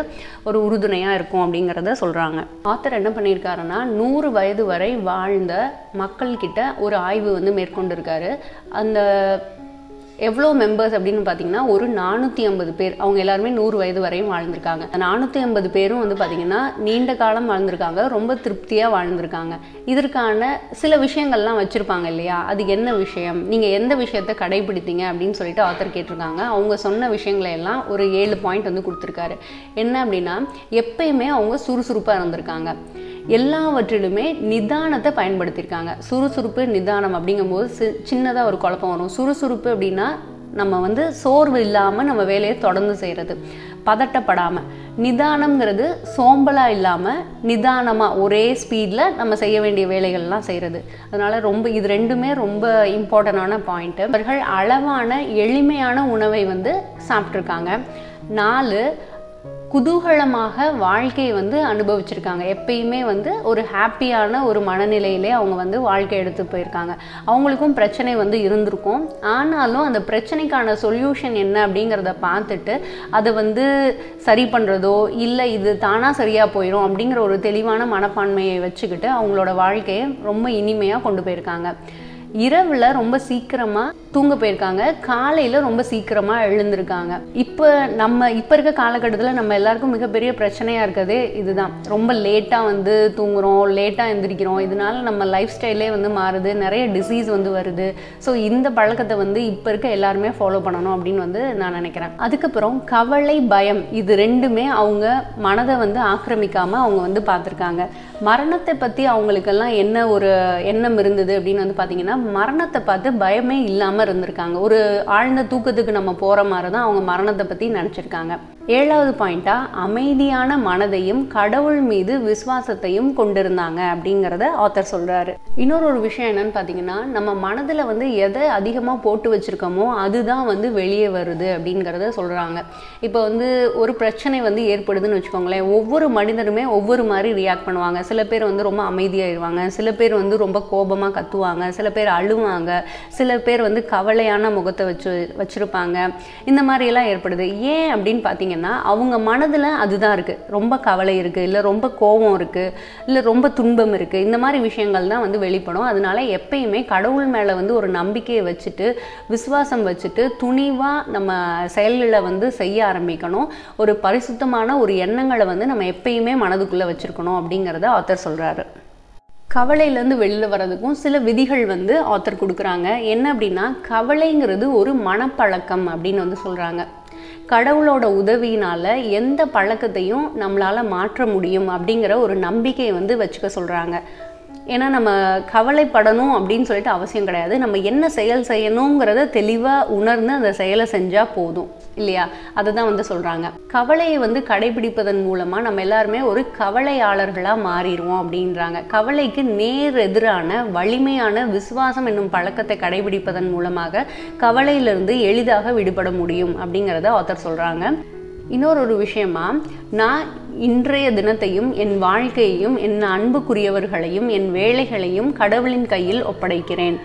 A: ஒரு உறுதுணையாக இருக்கும் அப்படிங்கிறத சொல்கிறாங்க. ஆத்தர் என்ன பண்ணியிருக்காருன்னா, 100 வயது வரை வாழ்ந்த மக்கள்கிட்ட ஒரு ஆய்வு வந்து மேற்கொண்டிருக்காரு. அந்த எவ்வளோ மெம்பர்ஸ் அப்படின்னு பார்த்தீங்கன்னா ஒரு 450 பேர். அவங்க எல்லாருமே 100 வயது வரையும் வாழ்ந்திருக்காங்க. 450 பேரும் வந்து பார்த்தீங்கன்னா நீண்ட காலம் வாழ்ந்திருக்காங்க, ரொம்ப திருப்தியாக வாழ்ந்திருக்காங்க. இதற்கான சில விஷயங்கள்லாம் வச்சுருப்பாங்க இல்லையா, அது என்ன விஷயம், நீங்கள் எந்த விஷயத்தை கடைபிடித்தீங்க அப்படின்னு சொல்லிட்டு ஆத்தர் கேட்டிருக்காங்க. அவங்க சொன்ன விஷயங்களை எல்லாம் ஒரு 7 பாயிண்ட் வந்து கொடுத்துருக்காரு. என்ன அப்படின்னா, எப்பயுமே அவங்க சுறுசுறுப்பாக இருந்திருக்காங்க, எல்லாவற்றிலுமே நிதானத்தை பயன்படுத்தியிருக்காங்க. சுறுசுறுப்பு நிதானம் அப்படிங்கும்போது சின்னதாக ஒரு குழப்பம் வரும். சுறுசுறுப்பு அப்படின்னா நம்ம வந்து சோர்வு இல்லாமல் நம்ம வேலையை தொடர்ந்து செய்கிறது, பதட்டப்படாமல். நிதானம்ங்கிறது சோம்பலாக இல்லாமல் நிதானமாக ஒரே ஸ்பீடில் நம்ம செய்ய வேண்டிய வேலைகள்லாம் செய்கிறது. அதனால் இது ரெண்டுமே ரொம்ப இம்பார்ட்டண்டான பாயிண்ட்டு. அவர்கள் அளவான எளிமையான உணவை வந்து சாப்பிட்ருக்காங்க. 4 குதூகலமாக வாழ்க்கையை வந்து அனுபவிச்சிருக்காங்க. எப்பயுமே வந்து ஒரு ஹாப்பியான ஒரு மனநிலையிலே அவங்க வந்து வாழ்க்கை எடுத்து போயிருக்காங்க. அவங்களுக்கும் பிரச்சனை வந்து இருந்திருக்கும். ஆனாலும் அந்த பிரச்சனைக்கான சொல்யூஷன் என்ன அப்படிங்கிறத பார்த்துட்டு அதை வந்து சரி பண்ணுறதோ இல்லை இது தானாக சரியாக போயிடும் அப்படிங்கிற ஒரு தெளிவான மனப்பான்மையை வச்சுக்கிட்டு அவங்களோட வாழ்க்கையை ரொம்ப இனிமையாக கொண்டு போயிருக்காங்க. இரவில் ரொம்ப சீக்கிரமாக தூங்க போயிருக்காங்க, காலையில் ரொம்ப சீக்கிரமாக எழுந்திருக்காங்க. இப்போ இருக்க காலகட்டத்தில் நம்ம எல்லாருக்கும் மிகப்பெரிய பிரச்சனையாக இருக்கிறதே இதுதான். ரொம்ப லேட்டாக வந்து தூங்குகிறோம், லேட்டாக எழுந்திரிக்கிறோம். இதனால நம்ம லைஃப் ஸ்டைலே வந்து மாறுது, நிறைய டிசீஸ் வந்து வருது. ஸோ இந்த பழக்கத்தை வந்து இப்போ இருக்க எல்லாருமே ஃபாலோ பண்ணணும் அப்படின்னு வந்து நான் நினைக்கிறேன். அதுக்கப்புறம் கவலை, பயம், இது ரெண்டுமே அவங்க மனதை வந்து ஆக்கிரமிக்காமல் அவங்க வந்து பார்த்துருக்காங்க. மரணத்தை பற்றி அவங்களுக்கெல்லாம் என்ன ஒரு எண்ணம் இருந்தது அப்படின்னு வந்து பார்த்தீங்கன்னா, மரணத்தை பார்த்து பயமே இல்லாமல் இருந்திருக்காங்க. ஒரு ஆழ்ந்த தூக்கத்துக்கு நம்ம போகிற மாதிரி தான் அவங்க மரணத்தை பற்றி நினச்சிருக்காங்க. 7வது பாயிண்ட்டாக அமைதியான மனதையும் கடவுள் மீது விசுவாசத்தையும் கொண்டிருந்தாங்க அப்படிங்கிறத ஆத்தர் சொல்கிறாரு. இன்னொரு விஷயம் என்னன்னு பார்த்தீங்கன்னா, நம்ம மனதில் வந்து எதை அதிகமாக போட்டு வச்சுருக்கோமோ அதுதான் வந்து வெளியே வருது அப்படிங்கிறத சொல்கிறாங்க. இப்போ வந்து ஒரு பிரச்சனை வந்து ஏற்படுதுன்னு வச்சுக்கோங்களேன், ஒவ்வொரு மனிதருமே ஒவ்வொரு மாதிரி ரியாக்ட் பண்ணுவாங்க. சில பேர் வந்து ரொம்ப அமைதியாகிடுவாங்க, சில பேர் வந்து ரொம்ப கோபமாக கத்துவாங்க, சில பேர் அழுவாங்க, சில பேர் வந்து கவலையான முகத்தை வச்சுருப்பாங்க. இந்த மாதிரியெல்லாம் ஏற்படுது. ஏன் அப்படின்னு பார்த்தீங்கன்னா, அவங்க மனதில் அதுதான் இருக்குது. ரொம்ப கவலை இருக்குது, இல்லை ரொம்ப கோபம் இருக்குது, இல்லை ரொம்ப துன்பம் இருக்குது. இந்த மாதிரி விஷயங்கள் தான் வந்து வெளிப்படும். அதனால எப்பயுமே கடவுள் மேலே வந்து ஒரு நம்பிக்கையை வச்சுட்டு விசுவாசம் வச்சுட்டு துணிவாக நம்ம செயல்களை வந்து செய்ய ஆரம்பிக்கணும். ஒரு பரிசுத்தமான ஒரு எண்ணங்களை வந்து நம்ம எப்பயுமே மனதுக்குள்ளே வச்சுருக்கணும் அப்படிங்கிறத ஆத்தர் சொல்கிறாரு. கவலையிலேருந்து வெளியில் வர்றதுக்கும் சில விதிகள் வந்து ஆத்தர் கொடுக்குறாங்க. என்ன அப்படின்னா, கவலைங்கிறது ஒரு மனப்பழக்கம் அப்படின்னு வந்து சொல்கிறாங்க. கடவுளோட உதவியினால எந்த பழக்கத்தையும் நம்மளால மாற்ற முடியும் அப்படிங்கிற ஒரு நம்பிக்கையை வந்து வச்சுக்க சொல்கிறாங்க. ஏன்னா நம்ம கவலைப்படணும் அப்படின்னு சொல்லிட்டு அவசியம் கிடையாது. நம்ம என்ன செயல் செய்யணுங்கிறத தெளிவாக உணர்ந்து அந்த செயலை செஞ்சால் போதும் இல்லையா? அதை தான் வந்து சொல்கிறாங்க. கவலையை வந்து கடைபிடிப்பதன் மூலமாக நம்ம எல்லாருமே ஒரு கவலையாளர்களாக மாறிடுவோம் அப்படின்றாங்க. கவலைக்கு நேர் எதிரான வலிமையான விசுவாசம் என்னும் பழக்கத்தை கடைபிடிப்பதன் மூலமாக கவலையிலிருந்து எளிதாக விடுபட முடியும் அப்படிங்கிறத ஆத்தர் சொல்கிறாங்க. இன்னொரு விஷயமா, நான் இன்றைய தினத்தையும் என் வாழ்க்கையையும் என் அன்புக்குரியவர்களையும் என் வேலைகளையும் கடவுளின் கையில் ஒப்படைக்கிறேன்.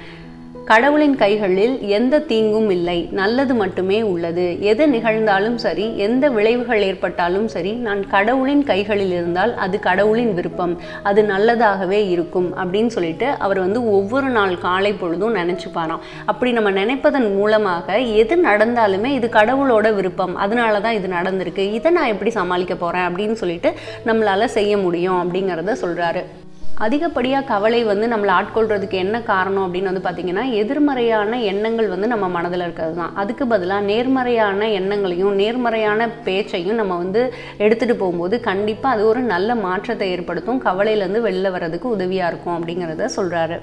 A: கடவுளின் கைகளில் எந்த தீங்கும் இல்லை, நல்லது மட்டுமே உள்ளது. எது நிகழ்ந்தாலும் சரி, எந்த விளைவுகள் ஏற்பட்டாலும் சரி, நான் கடவுளின் கைகளில் இருந்தால் அது கடவுளின் விருப்பம், அது நல்லதாகவே இருக்கும் அப்படின்னு சொல்லிட்டு அவர் வந்து ஒவ்வொரு நாள் காலை பொழுதும் நினைச்சுப்பாராம். அப்படி நம்ம நினைப்பதன் மூலமாக எது நடந்தாலுமே இது கடவுளோட விருப்பம், அதனால தான் இது நடந்திருக்கு, இதை நான் எப்படி சமாளிக்க போறேன் அப்படின்னு சொல்லிட்டு நம்மளால செய்ய முடியும் அப்படிங்கிறத சொல்றாரு. அதிகப்படியாக கவலை வந்து நம்மளை ஆட்கொள்றதுக்கு என்ன காரணம் அப்படின்னு வந்து பார்த்தீங்கன்னா, எதிர்மறையான எண்ணங்கள் வந்து நம்ம மனதில் இருக்கிறது தான். அதுக்கு பதிலாக நேர்மறையான எண்ணங்களையும் நேர்மறையான பேச்சையும் நம்ம வந்து எடுத்துகிட்டு போகும்போது கண்டிப்பாக அது ஒரு நல்ல மாற்றத்தை ஏற்படுத்தும், கவலையிலேருந்து வெளில வர்றதுக்கு உதவியாக இருக்கும் அப்படிங்கிறத சொல்கிறாரு.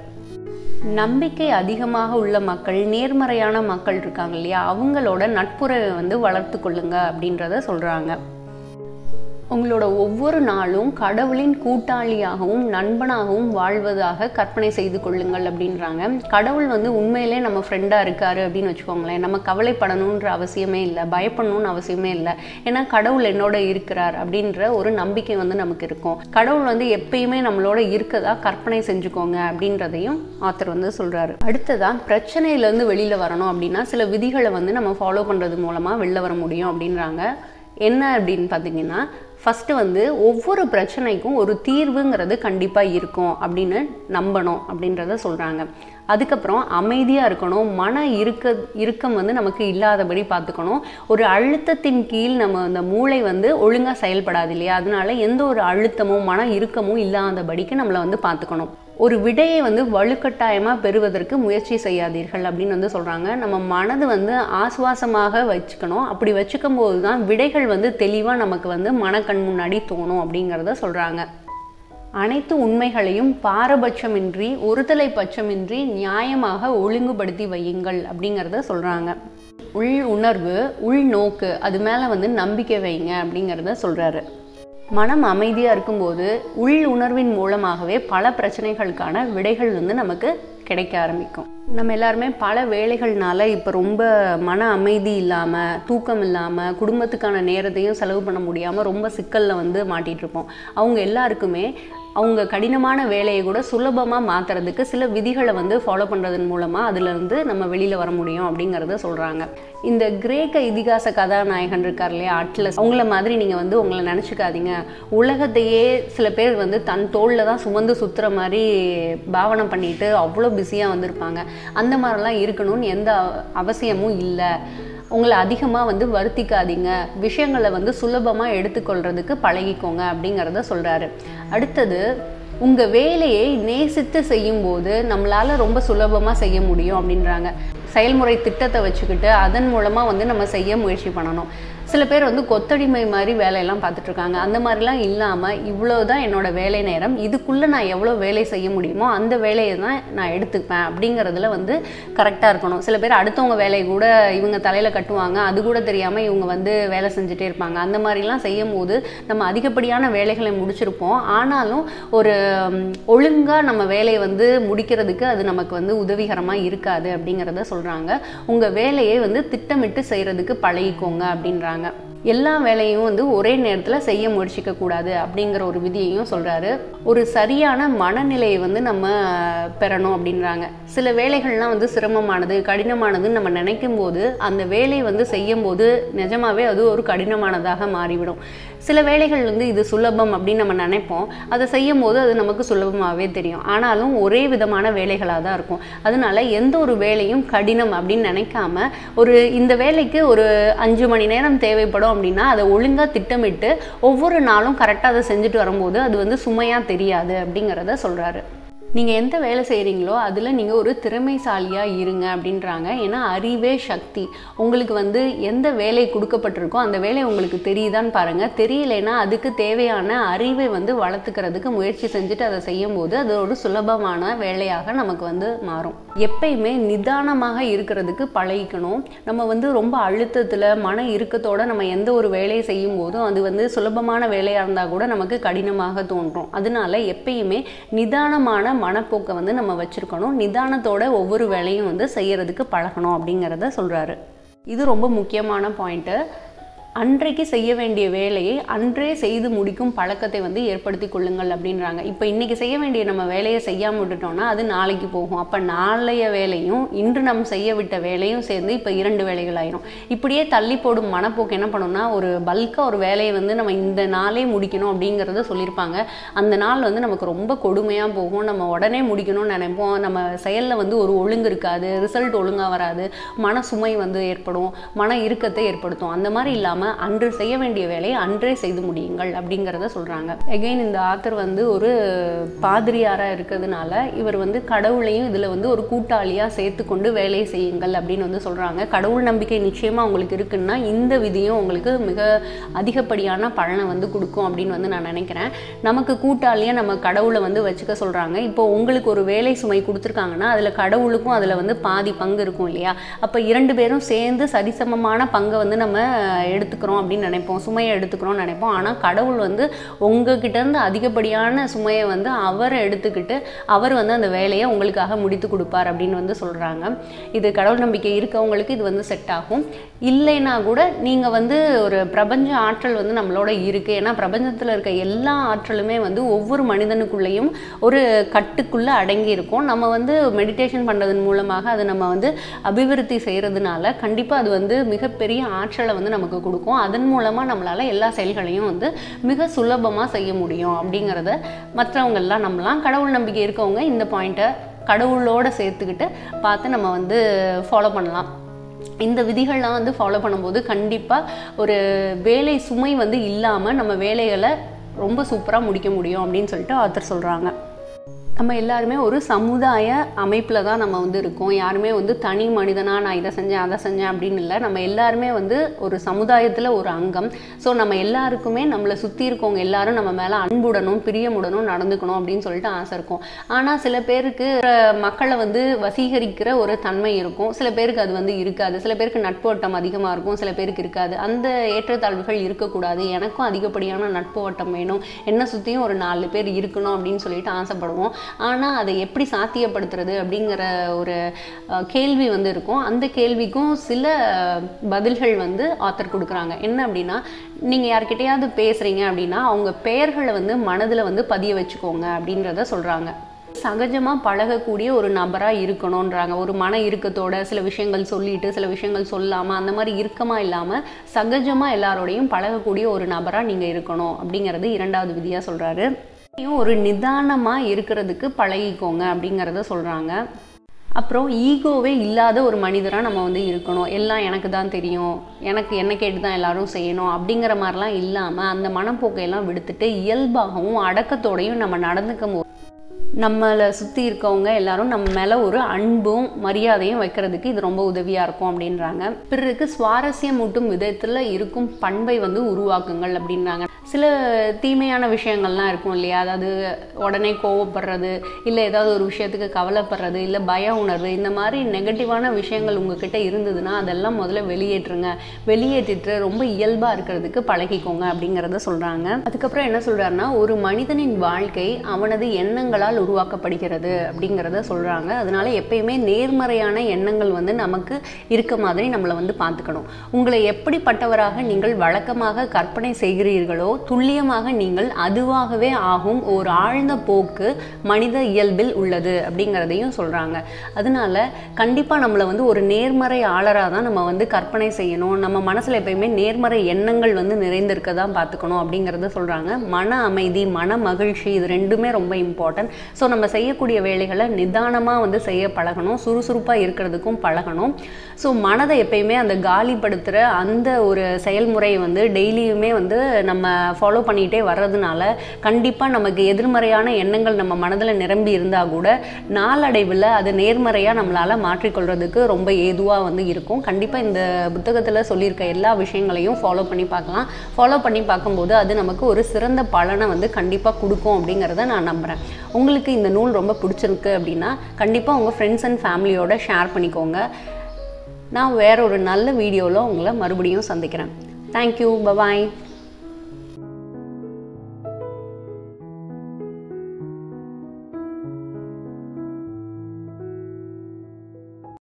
A: நம்பிக்கை அதிகமாக உள்ள மக்கள், நேர்மறையான மக்கள் இருக்காங்க இல்லையா, அவங்களோட நட்புறவை வந்து வளர்த்து கொள்ளுங்க அப்படின்றத சொல்கிறாங்க. உங்களோட ஒவ்வொரு நாளும் கடவுளின் கூட்டாளியாகவும் நண்பனாகவும் வாழ்வதாக கற்பனை செய்து கொள்ளுங்கள் அப்படின்றாங்க. கடவுள் வந்து உண்மையிலே நம்ம ஃப்ரெண்டாக இருக்காரு அப்படின்னு வச்சுக்கோங்களேன், நம்ம கவலைப்படணுன்ற அவசியமே இல்லை, பயப்படணும்னு அவசியமே இல்லை. ஏன்னா கடவுள் என்னோட இருக்கிறார் அப்படின்ற ஒரு நம்பிக்கை வந்து நமக்கு இருக்கும். கடவுள் வந்து எப்பயுமே நம்மளோட இருக்கதா கற்பனை செஞ்சுக்கோங்க அப்படின்றதையும் ஆத்தர் வந்து சொல்கிறாரு. அடுத்ததான் பிரச்சனையிலேருந்து வெளியில் வரணும் அப்படின்னா சில விதிகளை வந்து நம்ம ஃபாலோ பண்ணுறது மூலமாக வெளில வர முடியும் அப்படின்றாங்க. என்ன அப்படின்னு பார்த்தீங்கன்னா, ஃபஸ்ட்டு வந்து ஒவ்வொரு பிரச்சனைக்கும் ஒரு தீர்வுங்கிறது கண்டிப்பாக இருக்கும் அப்படின்னு நம்பணும் அப்படின்றத சொல்கிறாங்க. அதுக்கப்புறம் அமைதியாக இருக்கணும், மன இறுக்கம் வந்து நமக்கு இல்லாதபடி பார்த்துக்கணும். ஒரு அழுத்தத்தின் கீழ் நம்ம அந்த மூளை வந்து ஒழுங்காக செயல்படாது இல்லையா, அதனால எந்த ஒரு அழுத்தமும் மன இறுக்கமும் இல்லாதபடிக்கு நம்மளை வந்து பார்த்துக்கணும். ஒரு விடையை வந்து வலுக்கட்டாயமாக பெறுவதற்கு முயற்சி செய்யாதீர்கள் அப்படின்னு வந்து சொல்கிறாங்க. நம்ம மனது வந்து ஆசுவாசமாக வச்சுக்கணும். அப்படி வச்சுக்கும் போது தான் விடைகள் வந்து தெளிவாக நமக்கு வந்து மனக்கண் முன்னாடி தோணும் அப்படிங்கிறத சொல்கிறாங்க. அனைத்து உண்மைகளையும் பாரபட்சமின்றி ஒருதலை பட்சமின்றி நியாயமாக ஒழுங்குபடுத்தி வையுங்கள் அப்படிங்கிறத சொல்கிறாங்க. உள் உணர்வு, உள்நோக்கு, அது மேலே வந்து நம்பிக்கை வைங்க அப்படிங்கிறத சொல்கிறாரு. மனம் அமைதியாக இருக்கும்போது உள் உணர்வின் மூலமாகவே பல பிரச்சனைகளுக்கான விடைகள் வந்து நமக்கு கிடைக்க ஆரம்பிக்கும். நம்ம எல்லாருமே பல வேலைகள்னால இப்போ ரொம்ப மன அமைதி இல்லாமல், தூக்கம் இல்லாமல், குடும்பத்துக்கான நேரத்தையும் செலவு பண்ண முடியாமல் ரொம்ப சிக்கலில் வந்து மாட்டிகிட்டு இருப்போம். அவங்க எல்லாருக்குமே அவங்க கடினமான வேலையை கூட சுலபமாக மாற்றுறதுக்கு சில விதிகளை வந்து ஃபாலோ பண்ணுறதன் மூலமாக அதுலேருந்து நம்ம வெளியில் வர முடியும் அப்படிங்கிறத சொல்கிறாங்க. இந்த கிரேக்க இதிகாச கதாநாயகன் இருக்கார் இல்லையா, அட்லஸ், அவங்கள மாதிரி நீங்கள் வந்து உங்களை நினச்சிக்காதீங்க. உலகத்தையே சில பேர் வந்து தன் தோளில் தான் சுமந்து சுற்றுற மாதிரி பாவனை பண்ணிட்டு அவ்வளோ பிஸியாக வந்திருப்பாங்க. அந்த மாதிரிலாம் இருக்கணும்னு எந்த அவசியமும் இல்லை. உங்களை அதிகமாக வந்து வருத்திக்காதீங்க, விஷயங்களை வந்து சுலபமாக எடுத்துக்கொள்கிறதுக்கு பழகிக்கோங்க அப்படிங்கிறத சொல்கிறாரு. அடுத்தது, உங்கள் வேலையை நேசித்து செய்யும்போது நம்மளால் ரொம்ப சுலபமாக செய்ய முடியும் அப்படின்றாங்க. செயல்முறை திட்டத்தை வச்சுக்கிட்டு அதன் மூலமாக வந்து நம்ம செய்ய முயற்சி பண்ணணும். சில பேர் வந்து கொத்தடிமை மாதிரி வேலையெல்லாம் பார்த்துட்ருக்காங்க. அந்த மாதிரிலாம் இல்லாமல் இவ்வளோதான் என்னோட வேலை நேரம், இதுக்குள்ளே நான் எவ்வளோ வேலை செய்ய முடியுமோ அந்த வேலையை தான் நான் எடுத்துப்பேன் அப்படிங்கிறதுல வந்து கரெக்டாக இருக்கணும். சில பேர் அடுத்தவங்க வேலையை கூட இவங்க தலையில் கட்டுவாங்க, அது கூட தெரியாமல் இவங்க வந்து வேலை செஞ்சுட்டே இருப்பாங்க. அந்த மாதிரிலாம் செய்யும் போது நம்ம அதிகப்படியான வேலைகளை முடிச்சிருப்போம், ஆனாலும் ஒரு ஒழுங்காக நம்ம வேலையை வந்து முடிக்கிறதுக்கு அது நமக்கு வந்து உதவிகரமாக இருக்காது அப்படிங்கிறத சொல்கிறாங்க. உங்கள் வேலையை வந்து திட்டமிட்டு செய்கிறதுக்கு பழகிக்கோங்க அப்படின்றாங்க. எல்லா வேலையும் வந்து ஒரே நேரத்தில் செய்ய முயற்சிக்க கூடாது அப்படிங்கிற ஒரு விதியையும் சொல்கிறாரு. ஒரு சரியான மனநிலையை வந்து நம்ம பெறணும் அப்படின்றாங்க. சில வேலைகள்லாம் வந்து சிரமமானது கடினமானதுன்னு நம்ம நினைக்கும் போது அந்த வேலையை வந்து செய்யும் போது நிஜமாவே அது ஒரு கடினமானதாக மாறிவிடும். சில வேலைகள் வந்து இது சுலபம் அப்படின்னு நம்ம நினைப்போம், அதை செய்யும் போது அது நமக்கு சுலபமாகவே தெரியும், ஆனாலும் ஒரே விதமான வேலைகளாக தான் இருக்கும். அதனால எந்த ஒரு வேலையும் கடினம் அப்படின்னு நினைக்காம இந்த வேலைக்கு ஒரு 5 மணி நேரம் தேவைப்படும் அப்படின்னா அதை ஒழுங்காக திட்டமிட்டு ஒவ்வொரு நாளும் கரெக்டாக அதை செஞ்சுட்டு வரும்போது அது வந்து சுமையாக தெரியாது அப்படிங்கிறத சொல்கிறாரு. நீங்கள் எந்த வேலை செய்கிறீங்களோ அதில் நீங்கள் ஒரு திறமைசாலியாக இருங்க அப்படின்றாங்க. ஏன்னா அறிவே சக்தி. உங்களுக்கு வந்து எந்த வேலை கொடுக்கப்பட்டிருக்கோ அந்த வேலை உங்களுக்கு தெரியுதான்னு பாருங்கள். தெரியலைன்னா அதுக்கு தேவையான அறிவை வந்து வளர்த்துக்கிறதுக்கு முயற்சி செஞ்சுட்டு அதை செய்யும் போது அது ஒரு சுலபமான வேலையாக நமக்கு வந்து மாறும். எப்பயுமே நிதானமாக இருக்கிறதுக்கு பழகிக்கணும். நம்ம வந்து ரொம்ப அழுத்தத்தில் மன இறுக்கத்தோடு நம்ம எந்த ஒரு வேலையை செய்யும் போதும் அது வந்து சுலபமான வேலையாக இருந்தால் கூட நமக்கு கடினமாக தோன்றும். அதனால எப்பயுமே நிதானமான மனப்போக்கை வந்து நம்ம வச்சுருக்கணும். நிதானத்தோட ஒவ்வொரு வேலையும் வந்து செய்யறதுக்கு பழகணும் அப்படிங்கிறத சொல்கிறாரு. இது ரொம்ப முக்கியமான பாயிண்ட்டு. அன்றைக்கு செய்ய வேண்டிய வேலையை அன்றே செய்து முடிக்கும் பழக்கத்தை வந்து ஏற்படுத்தி கொள்ளுங்கள் அப்படின்றாங்க. இப்போ இன்றைக்கி செய்ய வேண்டிய நம்ம வேலையை செய்யாமல் விட்டுட்டோம்னா அது நாளைக்கு போகும். அப்போ நாளைய வேலையும் இன்று நம்ம செய்ய விட்ட வேலையும் சேர்ந்து இப்போ 2 வேலைகள் ஆயிரும். இப்படியே தள்ளி போடும் மனப்போக்கு என்ன பண்ணணும்னா ஒரு பல்காக ஒரு வேலையை வந்து நம்ம இந்த நாளே முடிக்கணும் அப்படிங்கிறத சொல்லியிருப்பாங்க. அந்த நாள் வந்து நமக்கு ரொம்ப கொடுமையாக போகும். நம்ம உடனே முடிக்கணும்னு நினைப்போம். நம்ம செயலில் வந்து ஒரு ஒழுங்கு இருக்காது, ரிசல்ட் ஒழுங்காக வராது, மன சுமை வந்து ஏற்படும், மன இறுக்கத்தை ஏற்படுத்தும். அந்த மாதிரி இல்லாமல் அன்று செய்ய வேண்டிய வேலையை அன்றே செய்து முடியுங்கள் அப்படிங்கிறத சொல்றாங்க. அகைன் இந்த ஆத்தர் வந்து ஒரு பாதிரியாரா இருக்கிறதுனால இவர் வந்து கடவுளையும் இதுல வந்து ஒரு கூட்டாளியா சேர்த்து கொண்டு வேலையை செய்யுங்கள் அப்படின்னு வந்து சொல்றாங்க. கடவுள் நம்பிக்கை நிச்சயமா உங்களுக்கு இருக்குன்னா இந்த விதியும் உங்களுக்கு மிக அதிகப்படியான பலனை வந்து கொடுக்கும் அப்படின்னு வந்து நான் நினைக்கிறேன். நமக்கு கூட்டாளியா நம்ம கடவுளை வந்து வச்சுக்க சொல்றாங்க. இப்போ உங்களுக்கு ஒரு வேலை சுமை கொடுத்துருக்காங்கன்னா அதுல கடவுளுக்கும் அதுல வந்து பாதி பங்கு இருக்கும் இல்லையா? அப்ப 2 பேரும் சேர்ந்து சரிசமமான பங்கை வந்து நம்ம எடுத்துக்கிறோம் அப்படின்னு நினைப்போம், சுமையை எடுத்துக்கிறோம்னு நினைப்போம். ஆனால் கடவுள் வந்து உங்ககிட்ட இருந்து அதிகப்படியான சுமையை வந்து அவரை எடுத்துக்கிட்டு அவர் வந்து அந்த வேலையை உங்களுக்காக முடித்து கொடுப்பார் அப்படின்னு வந்து சொல்கிறாங்க. இது கடவுள் நம்பிக்கை இருக்கவங்களுக்கு இது வந்து செட் ஆகும். இல்லைன்னா கூட நீங்கள் வந்து ஒரு பிரபஞ்ச ஆற்றல் வந்து நம்மளோட இருக்குது. ஏன்னா பிரபஞ்சத்தில் இருக்க எல்லா ஆற்றலுமே வந்து ஒவ்வொரு மனிதனுக்குள்ளேயும் ஒரு கட்டுக்குள்ளே அடங்கி இருக்கும். நம்ம வந்து மெடிடேஷன் பண்ணுறதன் மூலமாக அதை நம்ம வந்து அபிவிருத்தி செய்கிறதுனால கண்டிப்பாக அது வந்து மிகப்பெரிய ஆற்றலை வந்து நமக்கு கொடுக்கும். அதன் மூலமாக நம்மளால் எல்லா செயல்களையும் வந்து மிக சுலபமாக செய்ய முடியும் அப்படிங்கிறத மற்றவங்கெல்லாம் நம்பலாம். கடவுள் நம்பிக்கை இருக்கவங்க இந்த பாயிண்ட்டை கடவுளோடு சேர்த்துக்கிட்டு பார்த்து நம்ம வந்து ஃபாலோ பண்ணலாம். இந்த விதிகள்லாம் வந்து ஃபாலோ பண்ணும்போது கண்டிப்பாக ஒரு வேலை சுமை வந்து இல்லாமல் நம்ம வேலைகளை ரொம்ப சூப்பராக முடிக்க முடியும் அப்படின்னு சொல்லிட்டு ஆத்தர் சொல்கிறாங்க. நம்ம எல்லாருமே ஒரு சமுதாய அமைப்பில் தான் நம்ம வந்து இருக்கோம். யாருமே வந்து தனி மனிதனாக நான் இதை செஞ்சேன் அதை செஞ்சேன் அப்படின்னு இல்லை. நம்ம எல்லாருமே வந்து ஒரு சமுதாயத்தில் ஒரு அங்கம். ஸோ நம்ம எல்லாருக்குமே நம்மளை சுற்றி இருக்கவங்க எல்லாரும் நம்ம மேலே அன்புடனும் பிரியமுடனும் நடந்துக்கணும் அப்படின்னு சொல்லிட்டு ஆசை இருக்கும். ஆனால் சில பேருக்கு மக்களை வந்து வசீகரிக்கிற ஒரு தன்மை இருக்கும், சில பேருக்கு அது வந்து இருக்காது. சில பேருக்கு நட்பு வட்டம் அதிகமாக இருக்கும், சில பேருக்கு இருக்காது. அந்த ஏற்றத்தாழ்வுகள் இருக்கக்கூடாது. எனக்கும் அதிகப்படியான நட்பு வட்டம் வேணும், என்னை சுற்றியும் ஒரு 4 பேர் இருக்கணும் அப்படின்னு சொல்லிட்டு ஆசைப்படுவோம். ஆனால் அதை எப்படி சாத்தியப்படுத்துறது அப்படிங்கிற ஒரு கேள்வி வந்து இருக்கும். அந்த கேள்விக்கும் சில பதில்கள் வந்து ஆத்தர் கொடுக்குறாங்க. என்ன அப்படின்னா, நீங்கள் யார்கிட்டையாவது பேசுகிறீங்க அப்படின்னா அவங்க பெயர்களை வந்து மனதில் வந்து பதிய வச்சுக்கோங்க அப்படின்றத சொல்கிறாங்க. சகஜமாக பழகக்கூடிய ஒரு நபராக இருக்கணுன்றாங்க. ஒரு மன இறுக்கத்தோட சில விஷயங்கள் சொல்லிட்டு சில விஷயங்கள் சொல்லாமல் அந்த மாதிரி இறுக்கமாக இல்லாமல் சகஜமாக எல்லாரோடையும் பழகக்கூடிய ஒரு நபராக நீங்கள் இருக்கணும் அப்படிங்கிறது 2வது விதியாக சொல்கிறாரு. ஒரு நிதானமாக இருக்கிறதுக்கு பழகிக்கோங்க அப்படிங்கிறத சொல்கிறாங்க. அப்புறம் ஈகோவே இல்லாத ஒரு மனிதராக நம்ம வந்து இருக்கணும். எல்லாம் எனக்கு தான் தெரியும், எனக்கு என்ன கேட்டு தான் எல்லாரும் செய்யணும் அப்படிங்கிற மாதிரிலாம் இல்லாமல் அந்த மனப்போக்கையெல்லாம் விடுத்துட்டு இயல்பாகவும் அடக்கத்தோடையும் நம்ம நடந்துக்கும் போது நம்மளை சுற்றி இருக்கவங்க எல்லாரும் நம்ம மேலே ஒரு அன்பும் மரியாதையும் வைக்கிறதுக்கு இது ரொம்ப உதவியாக இருக்கும் அப்படின்றாங்க. பிறருக்கு சுவாரஸ்யம் ஊட்டும் விதத்தில் இருக்கும் பண்பை வந்து உருவாக்குங்கள் அப்படின்றாங்க. சில தீமையான விஷயங்கள்லாம் இருக்கும் இல்லையா, அதாவது உடனே கோவப்படுறது, இல்லை ஏதாவது ஒரு விஷயத்துக்கு கவலைப்படுறது, இல்லை பய உணர்வு, இந்த மாதிரி நெகட்டிவான விஷயங்கள் உங்ககிட்ட இருந்ததுன்னா அதெல்லாம் முதல்ல வெளியேற்றுங்க. வெளியேற்றிட்டு ரொம்ப இயல்பாக இருக்கிறதுக்கு பழகிக்கோங்க அப்படிங்கிறத சொல்கிறாங்க. அதுக்கப்புறம் என்ன சொல்கிறாருன்னா, ஒரு மனிதனின் வாழ்க்கை அவனது எண்ணங்களால் உருவாக்கப்படுகிறது அப்படிங்கிறத சொல்கிறாங்க. அதனால எப்பயுமே நேர்மறையான எண்ணங்கள் வந்து நமக்கு இருக்க மாதிரி நம்மளை வந்து பார்த்துக்கணும். உங்களை எப்படிப்பட்டவராக நீங்கள் வழக்கமாக கற்பனை செய்கிறீர்களோ துல்லியமாக நீங்கள் அதுவாகவே ஆகும் ஒரு ஆழ்ந்த போக்கு மனித இயல்பில் உள்ளது அப்படிங்கிறதையும் சொல்கிறாங்க. அதனால கண்டிப்பாக நம்மளை வந்து ஒரு நேர்மறை ஆளராக தான் நம்ம வந்து கற்பனை செய்யணும். நம்ம மனசில் எப்பயுமே நேர்மறை எண்ணங்கள் வந்து நிறைந்திருக்க தான் பார்த்துக்கணும் அப்படிங்கிறத சொல்கிறாங்க. மன அமைதி, மன மகிழ்ச்சி, இது ரெண்டுமே ரொம்ப இம்பார்ட்டன்ட். ஸோ நம்ம செய்யக்கூடிய வேலைகளை நிதானமாக வந்து செய்ய பழகணும், சுறுசுறுப்பாக இருக்கிறதுக்கும் பழகணும். ஸோ மனதை எப்பயுமே அந்த காலிப்படுத்துகிற அந்த ஒரு செயல்முறையை வந்து டெய்லியுமே வந்து நம்ம ஃபாலோ பண்ணிகிட்டே வர்றதுனால கண்டிப்பாக நமக்கு எதிர்மறையான எண்ணங்கள் நம்ம மனதில் நிரம்பி இருந்தால் கூட நாளடைவில் அது நேர்மறையாக நம்மளால் மாற்றிக்கொள்றதுக்கு ரொம்ப ஏதுவாக வந்து இருக்கும். கண்டிப்பாக இந்த புத்தகத்தில் சொல்லியிருக்க எல்லா விஷயங்களையும் ஃபாலோ பண்ணி பார்க்கலாம். ஃபாலோ பண்ணி பார்க்கும்போது அது நமக்கு ஒரு சிறந்த பலனை வந்து கண்டிப்பாக கொடுக்கும் அப்படிங்கிறத நான் நம்புகிறேன். உங்களுக்கு இந்த நூல் ரொம்ப பிடிச்சிருக்கு அப்படின்னா கண்டிப்பாக உங்கள் ஃப்ரெண்ட்ஸ் அண்ட் ஃபேமிலியோட ஷேர் பண்ணிக்கோங்க. நான் வேற ஒரு நல்ல வீடியோவில் உங்களை மறுபடியும் சந்திக்கிறேன். Thank you, bye bye.